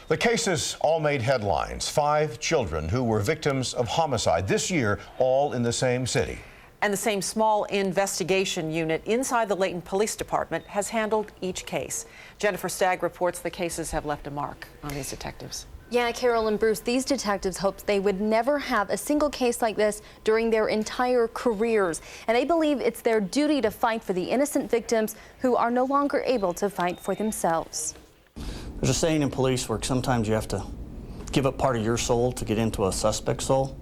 The cases all made headlines. 5 children who were victims of homicide this year, all in the same city. And the same small investigation unit inside the Layton Police Department has handled each case. Jennifer Stagg reports the cases have left a mark on these detectives. Yeah, Carol and Bruce, these detectives hoped they would never have a single case like this during their entire careers. And they believe it's their duty to fight for the innocent victims who are no longer able to fight for themselves. There's a saying in police work, sometimes you have to give up part of your soul to get into a suspect's soul.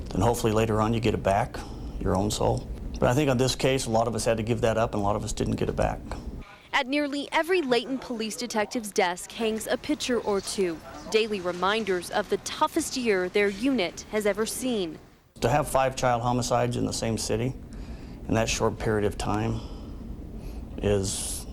Then hopefully later on you get it back, your own soul. But I think on this case, a lot of us had to give that up and a lot of us didn't get it back. At nearly every Layton police detective's desk hangs a picture or two, daily reminders of the toughest year their unit has ever seen. To have 5 child homicides in the same city in that short period of time is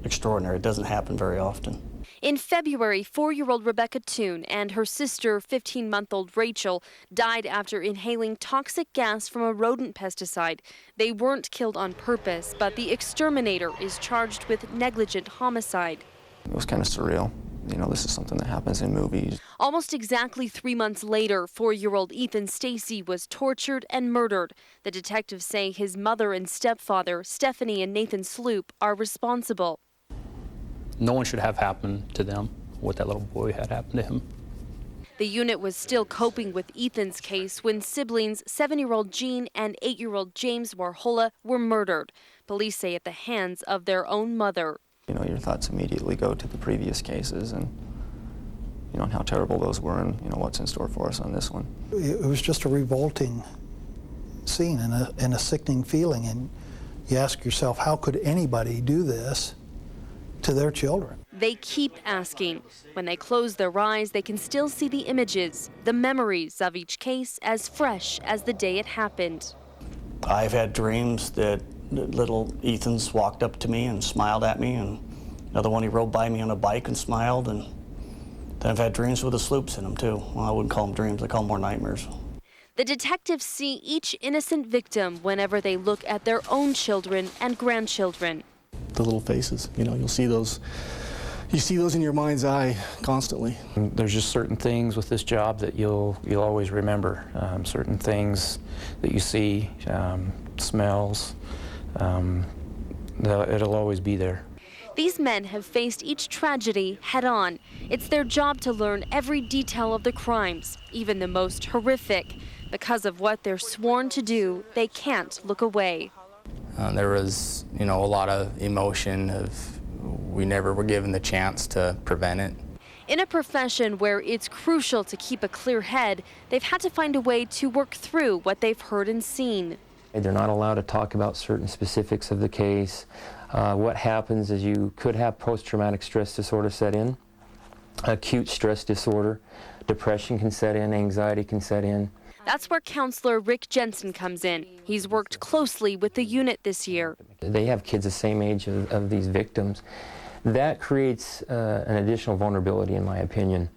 extraordinary. It doesn't happen very often. In February, 4-year-old Rebecca Toone and her sister, 15-month-old Rachel, died after inhaling toxic gas from a rodent pesticide. They weren't killed on purpose, but the exterminator is charged with negligent homicide. It was kind of surreal. You know, this is something that happens in movies. Almost exactly 3 months later, 4-year-old Ethan Stacy was tortured and murdered. The detectives say his mother and stepfather, Stephanie and Nathan Sloop, are responsible. No one should have happened to them what that little boy had happened to him. The unit was still coping with Ethan's case when siblings 7-year-old Jean and 8-year-old James Warhola were murdered. Police say at the hands of their own mother. You know, your thoughts immediately go to the previous cases and, you know, and how terrible those were and, you know, what's in store for us on this one. It was just a revolting scene and a sickening feeling. And you ask yourself, how could anybody do this to their children? They keep asking. When they close their eyes, they can still see the images, the memories of each case as fresh as the day it happened. I've had dreams that little Ethan's walked up to me and smiled at me, and another one he rode by me on a bike and smiled, and then I've had dreams with the Sloops in them too. Well, I wouldn't call them dreams, I call them more nightmares. The detectives see each innocent victim whenever they look at their own children and grandchildren. The little faces, you know, you see those in your mind's eye constantly. There's just certain things with this job that you'll always remember. Certain things that you see, smells, it'll always be there. These men have faced each tragedy head-on. It's their job to learn every detail of the crimes, even the most horrific. Because of what they're sworn to do, they can't look away. There was, you know, a lot of emotion of we never were given the chance to prevent it. In a profession where it's crucial to keep a clear head, they've had to find a way to work through what they've heard and seen. They're not allowed to talk about certain specifics of the case. What happens is you could have post-traumatic stress disorder set in, acute stress disorder, depression can set in, anxiety can set in. That's where counselor Rick Jensen comes in. He's worked closely with the unit this year. They have kids the same age of these victims. That creates an additional vulnerability, in my opinion.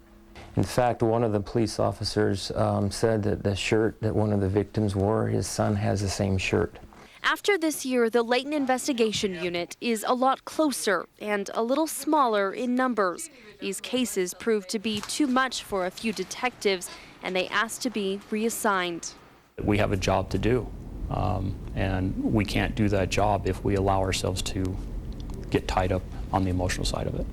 In fact, one of the police officers said that the shirt that one of the victims wore, his son has the same shirt. After this year, the Layton Investigation Unit is a lot closer and a little smaller in numbers. These cases proved to be too much for a few detectives, and they asked to be reassigned. We have a job to do, and we can't do that job if we allow ourselves to get tied up on the emotional side of it.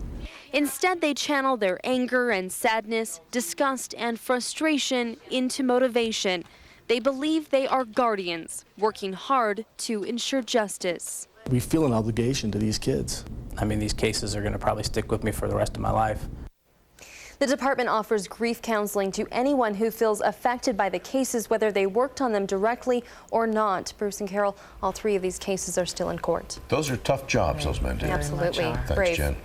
Instead, they channel their anger and sadness, disgust and frustration into motivation. They believe they are guardians, working hard to ensure justice. We feel an obligation to these kids. I mean, these cases are going to probably stick with me for the rest of my life. The department offers grief counseling to anyone who feels affected by the cases, whether they worked on them directly or not. Bruce and Carol, all 3 of these cases are still in court. Those are tough jobs those men do. Absolutely. Thanks, Brave. Jen.